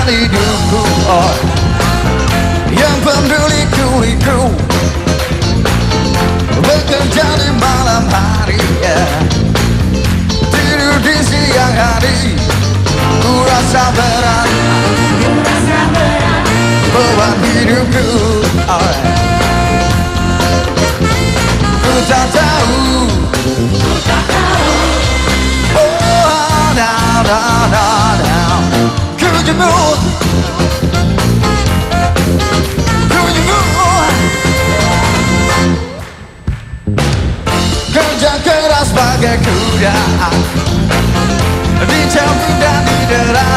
bukan hidupku, oh, yang peduli kuliku, bekerja di malam hari, tidur di siang hari. Ku rasa berat beban hidupku, ku tak tahu, oh, now, now, now, now. Could you move? Could you move? Kerja keras bagai kuda, dicambuk dan didera,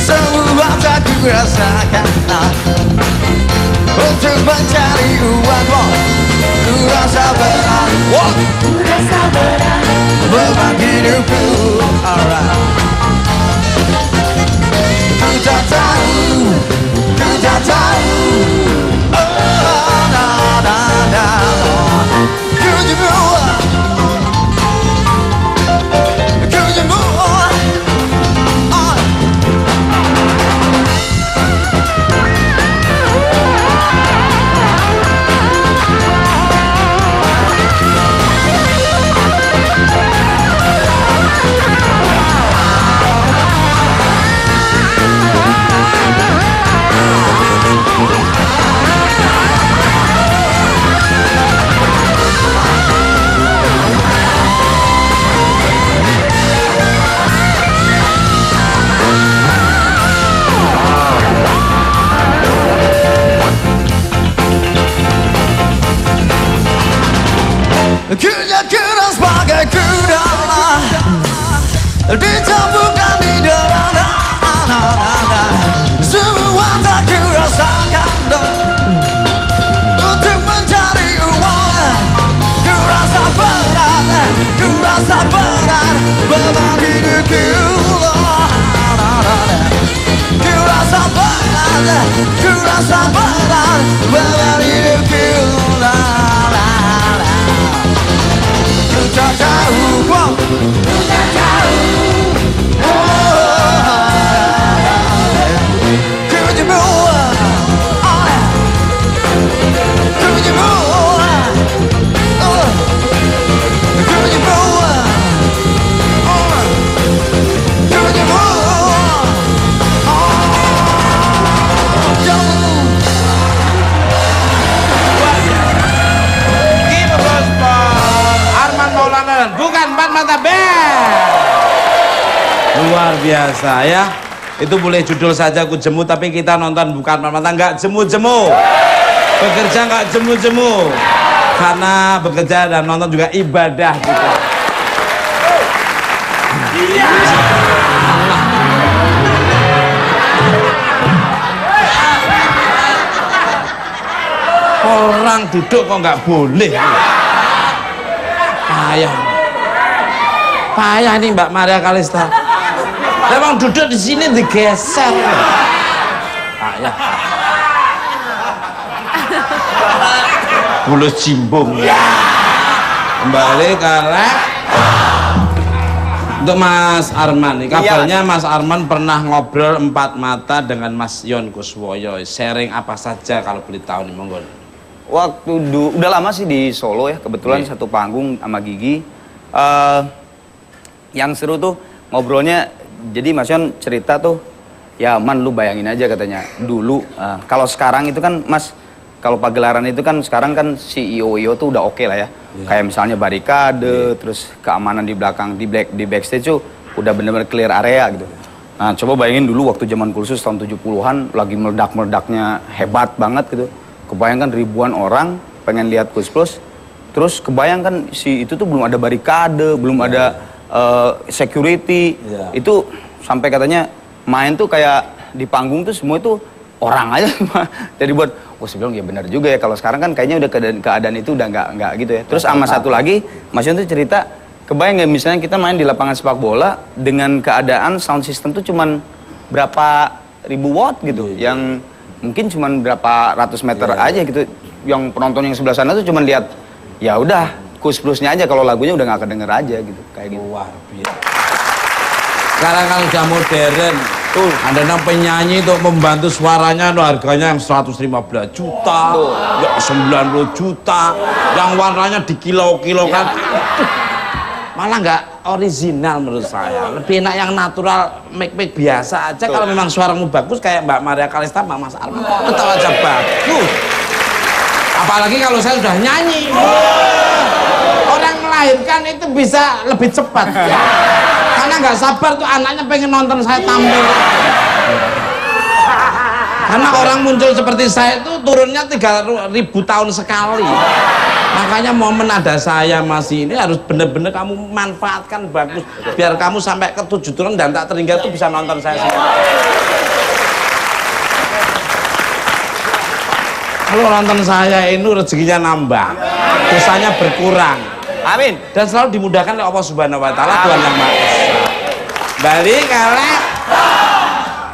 semua tak ku rasakan. Untuk mencari uang, ku rasa berat, beban hidupku, alright. Ku tak tahu, ku tak tahu, oh, na, na, na. Could you move? Could you move? Kerja keras bagai kuda, dicambuk dan didera, semua tak ku rasakan. Untuk mencari uang, ku rasa berat, ku rasa berat, beban hidupku, ku rasa berat, ku rasa berat, beban hidupku. Ku tak tahu, ku tak tahu, oh, could you move? Could you move? Could you move? Could you move? Bukan Empat Mata Band. Luar biasa ya. Itu boleh judul saja Ku Jemu, tapi kita nonton bukan Empat Mata, nggak jemu-jemu. Bekerja nggak jemu-jemu. Karena bekerja dan nonton juga ibadah juga. Iya. Orang duduk kok nggak boleh. Payah nih Mbak Maria Kalista. Memang duduk di sini digeser. Payah. Bulus cimbung. Kembali ke untuk Mas Arman nih. Kabarnya Mas Arman pernah ngobrol Empat Mata dengan Mas Yon Kuswoyo. Sharing apa saja kalau boleh tahu nih, monggo. Waktu udah lama sih di Solo ya, kebetulan satu panggung sama Gigi. Yang seru tuh ngobrolnya, jadi Mas Yon cerita tuh, ya Man lu bayangin aja katanya, dulu, kalau sekarang itu kan Mas, kalau pagelaran itu kan sekarang kan si IO tuh udah oke lah ya. Kayak misalnya barikade, terus keamanan di belakang, di backstage tuh udah bener-bener clear area gitu. Nah coba bayangin dulu waktu zaman Kulsus tahun 70-an, lagi meledak-meledaknya hebat banget gitu. Kebayangkan ribuan orang pengen lihat Kus Plus, terus kebayangkan si itu tuh belum ada barikade, belum ada security, itu sampai katanya main tuh kayak di panggung tuh semua itu orang aja. Jadi buat, saya bilang ya benar juga ya, kalau sekarang kan kayaknya udah keadaan itu udah nggak gitu ya. Terus sama satu lagi, Mas Yon tuh cerita, kebayang nggak misalnya kita main di lapangan sepak bola dengan keadaan sound system tuh cuman berapa ribu watt gitu, yang mungkin cuman berapa ratus meter aja gitu, yang penonton yang sebelah sana tuh cuman lihat, ya udah Kus Plusnya aja, kalau lagunya udah nggak kedenger aja gitu, kayak gitu. Wah, biasa. Sekarang kan udah modern, Ada yang penyanyi untuk membantu suaranya no, harganya yang 115 juta, ya 90 juta, yang warnanya dikilo-kilokan. Malah nggak original menurut saya. Lebih enak yang natural, make biasa aja. Kalau memang suaramu bagus kayak Mbak Maria Kalista, Mbak Mas Arman, tetap aja bagus. Apalagi kalau saya sudah nyanyi. Orang melahirkan itu bisa lebih cepat. Karena nggak sabar tuh anaknya pengen nonton saya tampil. Karena orang muncul seperti saya itu turunnya 3.000 tahun sekali. Makanya momen ada saya masih ini harus bener-bener kamu manfaatkan bagus. Biar kamu sampai ke 7 turun dan tak terhingga itu bisa nonton saya semua. Kalau nonton saya ini rezekinya nambah, dosanya berkurang. Amin. Dan selalu dimudahkan oleh Allah Subhanahu Wa Taala, Tuhan yang Maha Esa. Balik kalau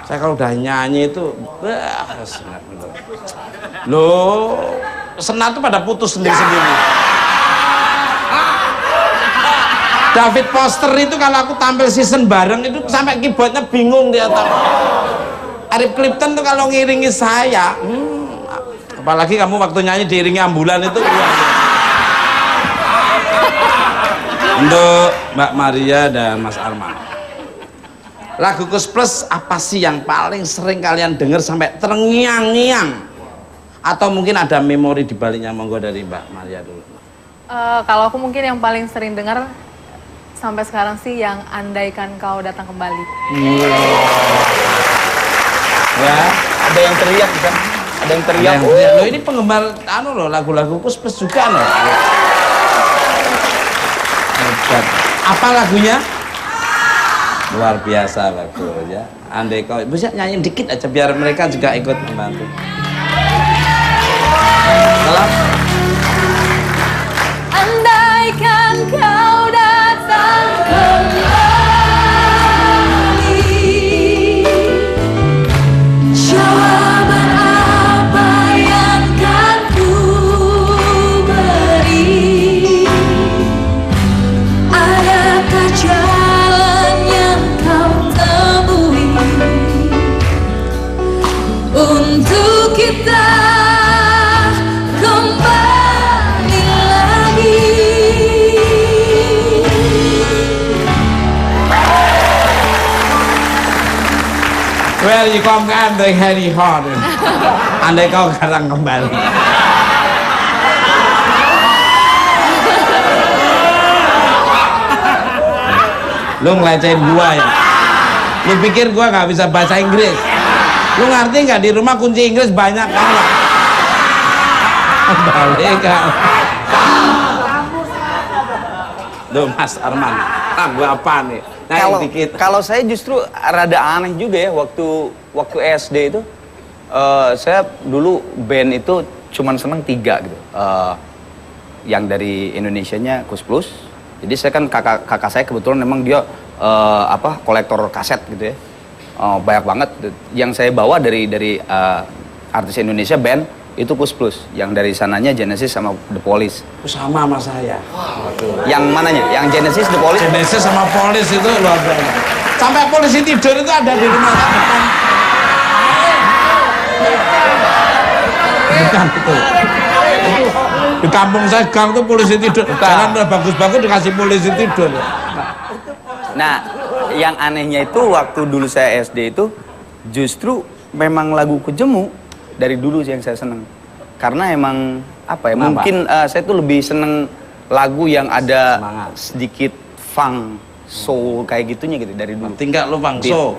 saya kalau udah nyanyi itu, senat bener. Loh, senat tuh pada putus sendiri-sendiri. David Foster itu kalau aku tampil season bareng itu sampai keyboardnya bingung dia tahu. Eric Clapton tuh kalau ngiringi saya, apalagi kamu waktu nyanyi diiringi ambulan itu. Untuk Mbak Maria dan Mas Arman, lagu Kus Plus apa sih yang paling sering kalian dengar sampai terngiang-ngiang? Atau mungkin ada memori di baliknya? Monggo dari Mbak Maria dulu. Kalau aku mungkin yang paling sering dengar sampai sekarang sih yang Andaikan Kau Datang Kembali. Ya, Ada yang teriak kan? Ada yang teriak. Loh ini penggemar loh lagu-lagu Kus Plus juga loh. Apa lagunya? Luar biasa bagus ya. Andai kau bisa nyanyi dikit aja biar mereka juga ikut membantu. Salam. Andaikan kau datang kembali, jawaban apa yang kan ku beri? Adakah jalan yang kau temui untuk kita kembali lagi? Well, you come kan the Harry Hot. Andai kau datang kembali. Lu ngelecehin gua ya? Lu pikir gua nggak bisa bahasa Inggris? Lu ngerti nggak di rumah kunci Inggris banyak kan? Balik kan? Duh Mas Arman, lagu apa nih? Nah, Kalau saya justru rada aneh juga ya waktu SD itu saya dulu band itu cuman seneng 3 gitu. Yang dari Indonesianya Kus Plus. Jadi saya kan kakak saya kebetulan memang dia kolektor kaset gitu ya. Banyak banget yang saya bawa dari artis Indonesia band itu Kus Plus. Yang dari sananya Genesis sama The Police. Sama sama saya. Yang mananya? Yang Genesis, The Police? Genesis sama Police itu luar biasa. Sampai polisi tidur itu ada di rumah saya depan. Bukan itu. Di kampung saya gang tuh polisi tidur. Jalan udah bagus-bagus dikasih polisi tidur. Nah, yang anehnya itu waktu dulu saya SD itu justru memang lagu Kujemu dari dulu sih yang saya seneng. Karena emang apa ya? Kenapa? Mungkin saya tuh lebih seneng lagu yang ada Semangat. sedikit funk, soul kayak gitunya gitu dari dulu. Tinggal lu Bangso.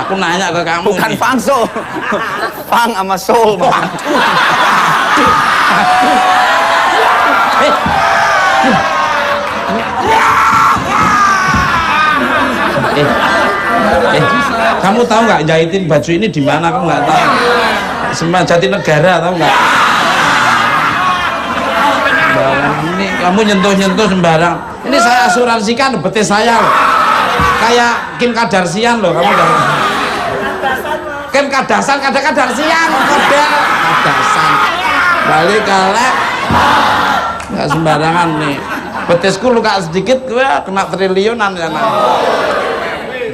Aku nanya ke kamu. Bukan nih. funk soul. Funk sama soul. Kamu tahu nggak jahitin baju ini di mana? Kamu nggak tahu. Semua Jatinegara tahu nggak? Ini kamu nyentuh-nyentuh sembarang. Ini saya asuransikan betis saya loh. Kayak Kim Kardashian loh kamu tahu. Kim Kardashian, Kardashian, model Kardashian. Balik kalek. Nggak sembarangan nih. Betisku luka sedikit, gue kena triliunan ya.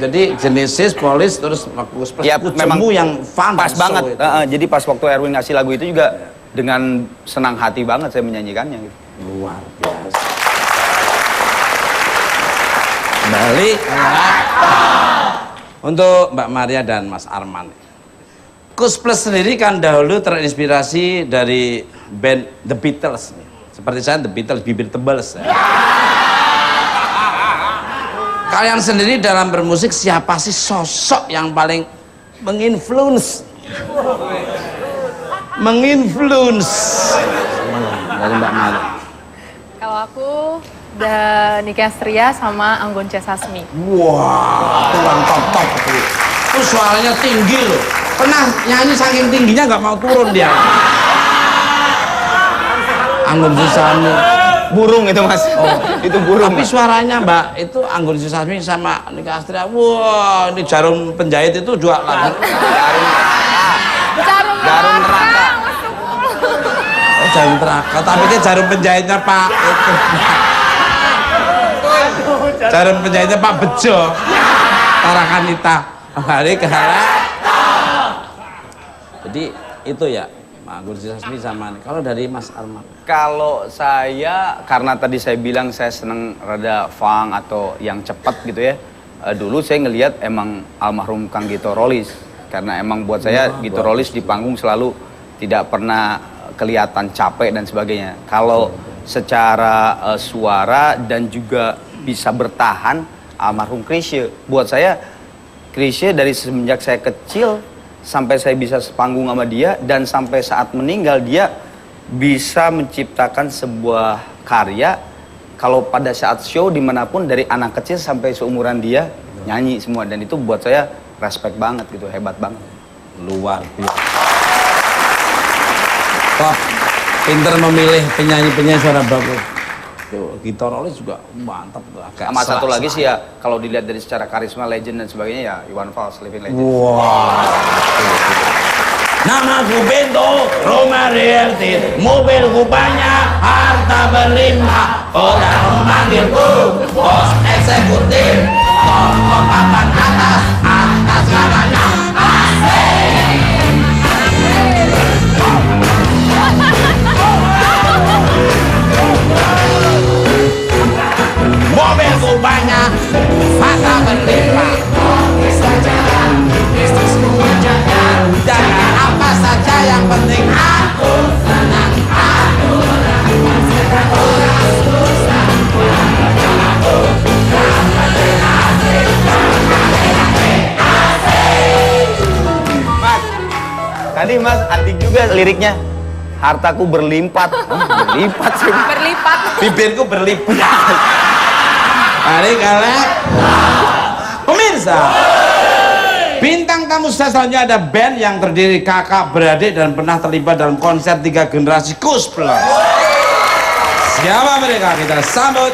Jadi Genesis, Police, terus Markus Plus, Ya, memang yang fun pas so banget. itu. Jadi pas waktu Erwin ngasih lagu itu juga dengan senang hati banget saya menyanyikannya. Gitu. Luar biasa. Balik untuk Mbak Maria dan Mas Arman. Kus Plus sendiri kan dahulu terinspirasi dari band The Beatles. Seperti saya The Beatles, bibir tebal. Kalian sendiri dalam bermusik siapa sih sosok yang paling menginfluence? Dari Mbak Maria. Kalau aku Nike Astria sama Anggun C. Sasmi. Wah, tulang top itu suaranya tinggi loh. Pernah nyanyi saking tingginya nggak mau turun dia. Anggun Susami. Burung itu mas. Oh, itu burung. Tapi suaranya Mbak itu Anggun Susami sama Nike Astria. Wah, ini jarum penjahit itu juga lagu. Jarum neraka. Oh, jarum neraka. Tapi kan jarum penjahitnya Pak itu. Jarum penjahitnya Pak Bejo. Tarakanita. Hari kalah. Jadi itu ya, Anggun Sasmi sama. Kalau dari Mas Arman? Kalau saya, karena tadi saya bilang saya seneng rada funk atau yang cepat gitu ya. Dulu saya ngelihat emang almarhum Kang Gito Rolis. Karena emang buat saya Gito Rolis di panggung selalu tidak pernah kelihatan capek dan sebagainya. Kalau secara suara dan juga bisa bertahan, almarhum Chrisye. Buat saya, Chrisye dari semenjak saya kecil sampai saya bisa sepanggung sama dia dan sampai saat meninggal dia bisa menciptakan sebuah karya. Kalau pada saat show dimanapun dari anak kecil sampai seumuran dia nyanyi semua, dan itu buat saya respect banget gitu, hebat banget. Luar biasa. Wah, pinter memilih penyanyi-penyanyi suara bagus. Gito Rolis juga mantap. Sama satu lagi sih ya, kalau dilihat dari secara karisma, legend dan sebagainya ya Iwan Fals, living legend. Wah. Namaku Bento, rumah realty, mobilku banyak, harta berlimpah, orang memanggilku bos eksekutif, toko papan atas segalanya, asik. Mobilku banyak, harta berlimpah, jangan apa saja yang penting aku senang, aku orang susah, aku Mas, tadi mas antik juga liriknya. Hartaku berlipat. Berlipat sih. Berlipat. bibirku berlipat. Hari kalian pemirsa, bintang tamu saya selanjutnya ada band yang terdiri kakak beradik dan pernah terlibat dalam konser 3 generasi Kus Plus. Siapa mereka? Kita sambut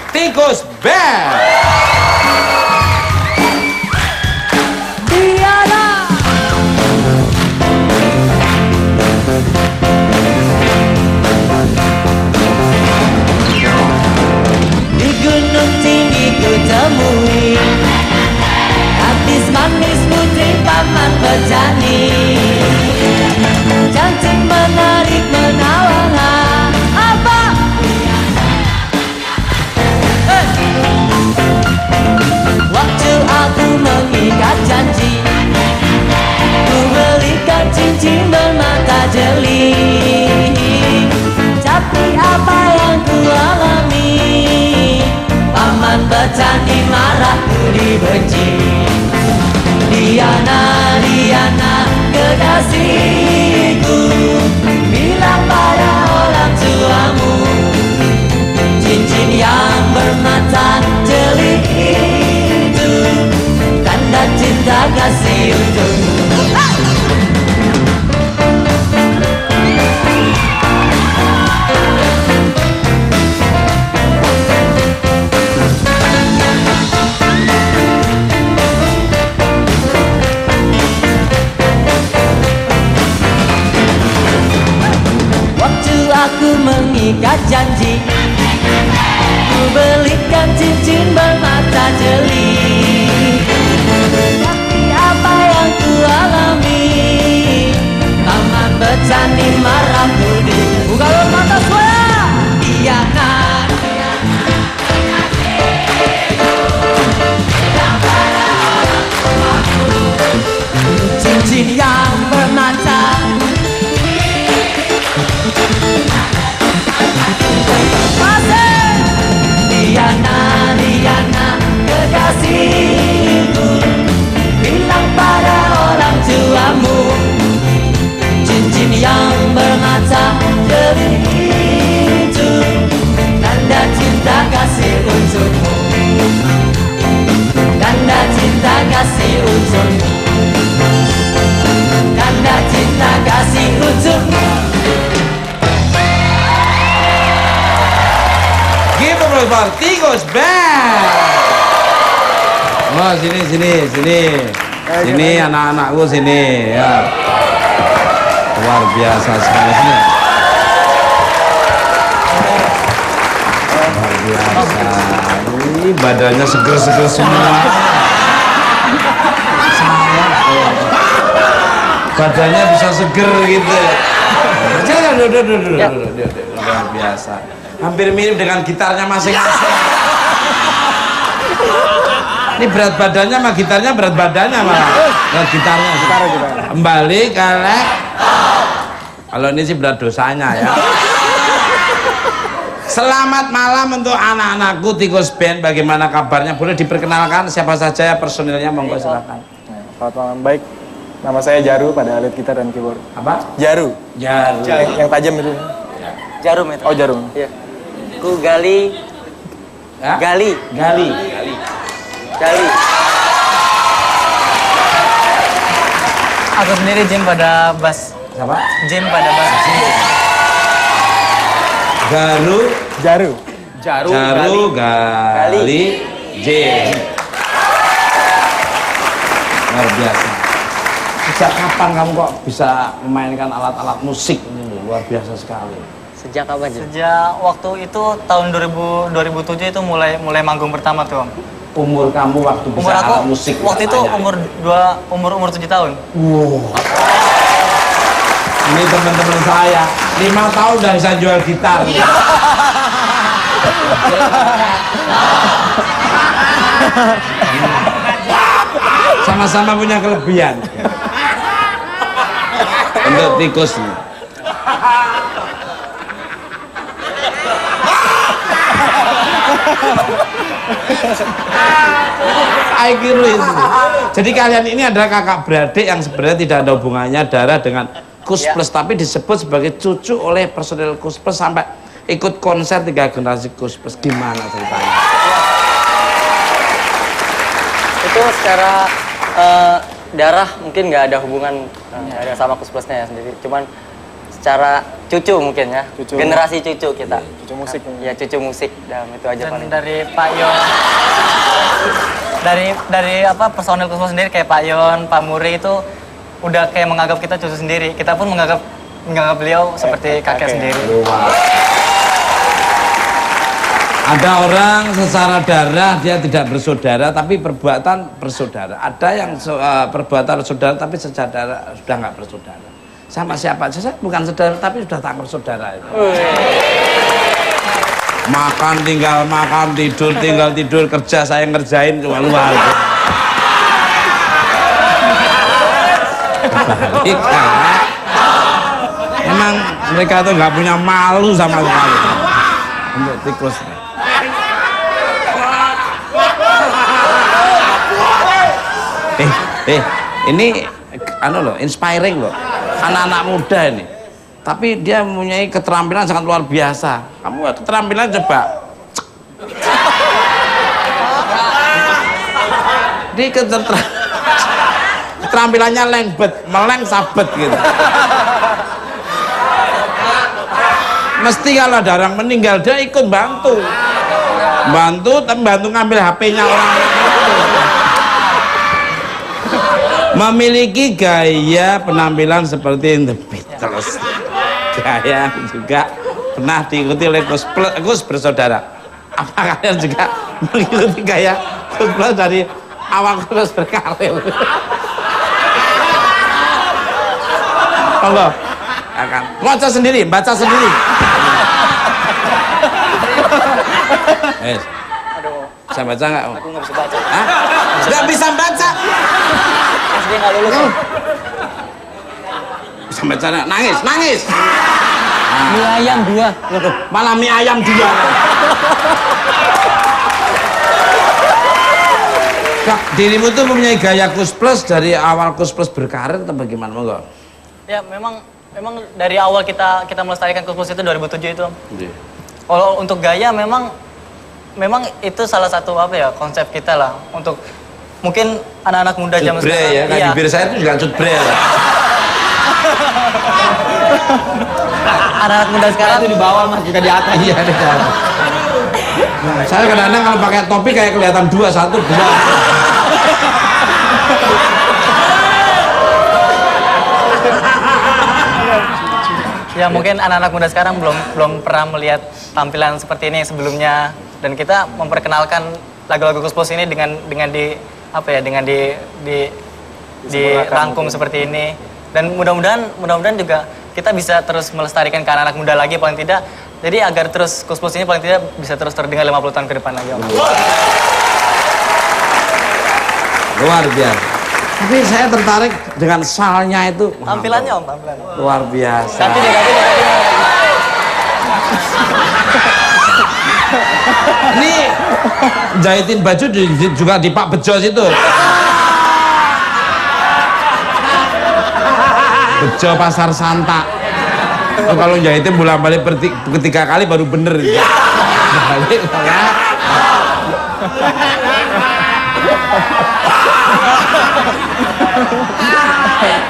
Tikus Band. Di gunung tinggi ku temui gadis manis putri paman Bejani, cantik menarik menawan apa? Waktu aku mengikat janji, ku belikan cincin bermata jeli. Tapi apa yang ku alami, paman Bejani marah, ku dibenci. Diana, Diana, kekasihku, bilang pada orang tuamu, cincin yang bermata jeli itu tanda cinta kasih untukmu. Aku mengikat janji, ku belikan cincin bermata jeli. Candi Marabudi. Buka mata suara. Iya kan. Cincin yang bermata. Diana, Diana, kekasihku, bilang pada orang tuamu, cincin yang bermata jernih itu tanda cinta kasih untukmu, tanda cinta kasih untukmu, tanda cinta kasih untukmu. Give a applause for Tikus Band. Oh, sini anak-anakku sini ya. Luar biasa sekali sini. Luar biasa. Ini badannya seger-seger semua. Badannya bisa seger gitu. Jangan, luar biasa. Hampir mirip dengan gitarnya masing-masing. Ini berat badannya sama gitarnya berat badannya malah. Berat gitarnya. Kembali kalek. Kalau ini sih berat dosanya ya. Selamat malam untuk anak-anakku Tikus Band. Bagaimana kabarnya? Boleh diperkenalkan siapa saja ya personilnya, monggo silakan. Selamat malam, baik. Nama saya Jaru pada alat gitar dan keyboard. Apa? Jaru. Yang tajam itu. Jarum itu. Oh, jarum. Iya. Ku Gali. Ya? Gali. Gali. Aku sendiri Jim pada bass. Siapa? Jim pada bass. Garu. Jaru. Jaru, Gali, J. Luar biasa. Sejak kapan kamu kok bisa memainkan alat-alat musik ini? Luar biasa sekali. Sejak apa aja? Sejak waktu itu tahun 2007 itu mulai manggung pertama tuh, Om. Umur kamu waktu bisa Umur aku alat musik? waktu itu umur 7 tahun. Wow. Ini teman-teman saya 5 tahun udah bisa jual gitar. Sama-sama punya kelebihan. Untuk tikus nih. Jadi kalian ini adalah kakak beradik yang sebenarnya tidak ada hubungannya darah dengan Kus Plus, tapi disebut sebagai cucu oleh personel Kus Plus sampai ikut konser 3 generasi Kus Plus. Gimana ceritanya? Itu secara darah mungkin nggak ada hubungan nggak ada sama Kus Plusnya ya sendiri, cuman secara cucu mungkin ya, generasi cucu kita. Cucu musik. Ya cucu musik, dan itu aja Dan paling. dari Pak Yon, dari apa personel Kus Plus sendiri kayak Pak Yon, Pak Muri itu udah kayak menganggap kita cucu sendiri. Kita pun menganggap beliau seperti kakek sendiri. Ada orang secara darah dia tidak bersaudara tapi perbuatan bersaudara. Ada yang perbuatan saudara tapi secara darah sudah nggak bersaudara. Sama siapa saja bukan saudara tapi sudah tak bersaudara itu. Makan tinggal makan, tidur tinggal tidur, kerja saya ngerjain cuma luar. Balik emang mereka tuh nggak punya malu sama sekali untuk tikus. Ini loh, inspiring loh, anak-anak muda ini. Tapi dia mempunyai keterampilan sangat luar biasa. Kamu keterampilan coba. Ini keterampilannya lengbet, meleng sabet gitu. Mesti kalau ada orang meninggal dia ikut bantu ngambil HP-nya orang. Memiliki gaya penampilan seperti The Beatles. Gaya juga pernah diikuti oleh Kus bersaudara. Apa kalian juga mengikuti gaya Kus Plus dari awal Kus berkarir? Allah, Akan baca sendiri, baca sendiri. Bisa baca nggak? Aku nggak bisa baca. Hah? Nggak bisa baca. SD nggak lulus. Bisa baca nggak? Nangis, nangis. Mie ayam 2. Waduh, malah mie ayam 2. Kak, dirimu tuh mempunyai gaya Kus Plus dari awal Kus Plus berkarir atau bagaimana? Monggo. Ya memang dari awal kita melestarikan Kus Plus itu 2007 itu. Kalau untuk gaya memang itu salah satu apa ya konsep kita lah untuk mungkin anak-anak muda zaman Cutbre sekarang. ya, nah, Iya. bibir saya itu juga cutbre ya. Anak-anak muda sekarang Itu di bawah mas, kita di atas. Iya, di atas. Saya kadang-kadang kalau pakai topi kayak kelihatan 2, 1, 2. ya mungkin anak-anak muda sekarang belum pernah melihat tampilan seperti ini sebelumnya dan kita memperkenalkan lagu-lagu Kus Plus ini dengan dirangkum seperti ini dan mudah-mudahan juga kita bisa terus melestarikan ke anak-anak muda lagi paling tidak jadi agar terus Kus Plus ini paling tidak bisa terus terdengar 50 tahun ke depan lagi Om. Luar biasa. Tapi saya tertarik dengan salnya itu. Tampilannya Om, tampilannya. Luar biasa. Ganti deh. Ini jahitin baju juga di Pak Bejo situ. Bejo Pasar Santa. Itu kalau jahitin bolak-balik ketiga kali baru bener. Balik ya.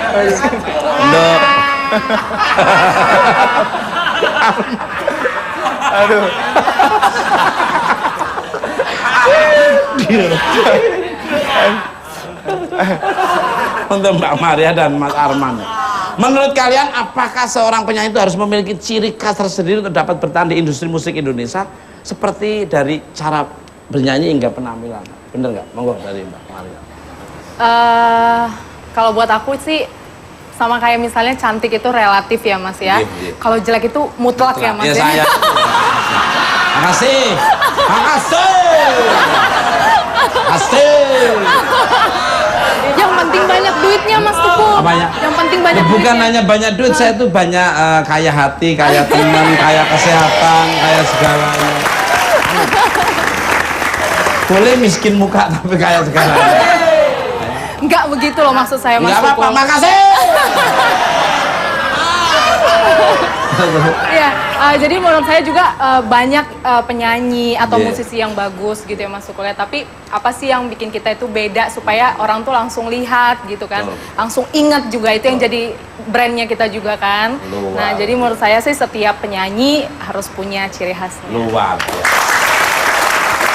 Ndok. Aduh. Untuk Mbak Maria dan Mas Arman. Menurut kalian apakah seorang penyanyi itu harus memiliki ciri khas tersendiri untuk dapat bertahan di industri musik Indonesia seperti dari cara bernyanyi hingga penampilan? Bener nggak? Monggo dari Mbak Maria. Kalau buat aku sih sama kayak misalnya cantik itu relatif ya Mas ya. Iya. Kalau jelek itu mutlak ya Mas Ya ya. saya. Makasih. Makasih. Makasih. Yang penting banyak duitnya Mas Teguh. Apanya? Yang penting banyak Bukan duitnya. hanya banyak duit, saya tuh banyak kaya hati, kaya teman, kaya kesehatan, kaya segalanya. Boleh miskin muka tapi kaya segalanya. Enggak begitu loh maksud saya Mas Enggak apa-apa, Teguh. makasih. Iya, jadi menurut saya juga banyak penyanyi atau Iya. musisi yang bagus gitu ya Mas Teguh ya. Tapi apa sih yang bikin kita itu beda supaya orang tuh langsung lihat gitu kan, langsung ingat juga itu yang jadi brandnya kita juga kan. Luar. Nah jadi menurut saya sih setiap penyanyi harus punya ciri khasnya. Luar biasa.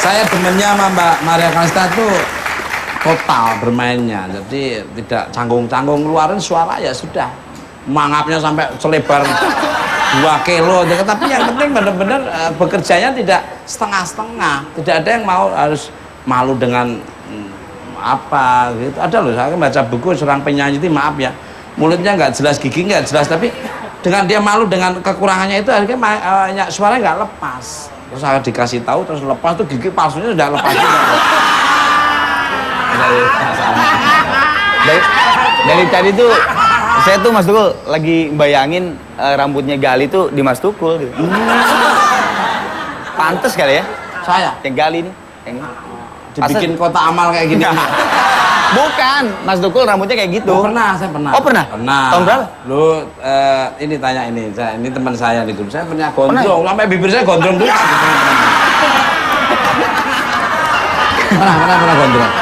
Saya demennya sama Mbak Maria Kalista tuh total bermainnya, jadi tidak canggung-canggung, ngeluarin suara ya sudah, mangapnya sampai selebar 2 kilo, tapi yang penting benar-benar bekerjanya tidak setengah-setengah, tidak ada yang mau harus malu dengan apa gitu. Ada loh, saya baca buku seorang penyanyi itu, maaf ya, mulutnya nggak jelas, gigi nggak jelas, tapi dengan dia malu dengan kekurangannya itu akhirnya suaranya nggak lepas. Terus saya dikasih tahu, terus lepas tuh gigi palsunya sudah lepas juga. Dari tadi tuh saya tuh Mas Tukul lagi bayangin rambutnya Gali tuh di Mas Tukul gitu. Pantes kali ya Saya yang Gali nih yang dibikin kota amal kayak gini. bukan Mas Tukul rambutnya kayak gitu. Oh, pernah, saya pernah. Oh, pernah? Pernah. Tahun berapa? Lu ini tanya ini, ini teman saya di grup. Saya punya gondrong, sampai bibir saya gondrong dulu. pernah gondrong.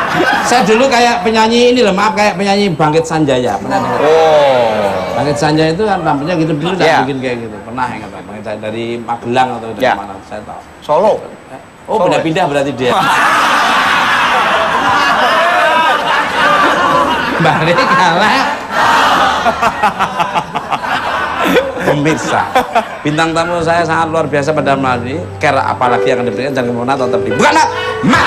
Saya dulu kayak penyanyi ini loh, maaf, kayak penyanyi Bangkit Sanjaya. Pernah dengar? Oh. Bangkit Sanjaya itu kan rambutnya gitu dulu, saya Iya. bikin kayak gitu. Pernah yang kata Bangkit Sanjaya dari Magelang atau dari Iya. mana? Saya tahu. Solo. Oh, pindah-pindah berarti dia. Balik kalah. Pemirsa, bintang tamu saya sangat luar biasa pada malam ini. Care apalagi yang akan diberikan, jangan kemana, tetap di Bukan Mat.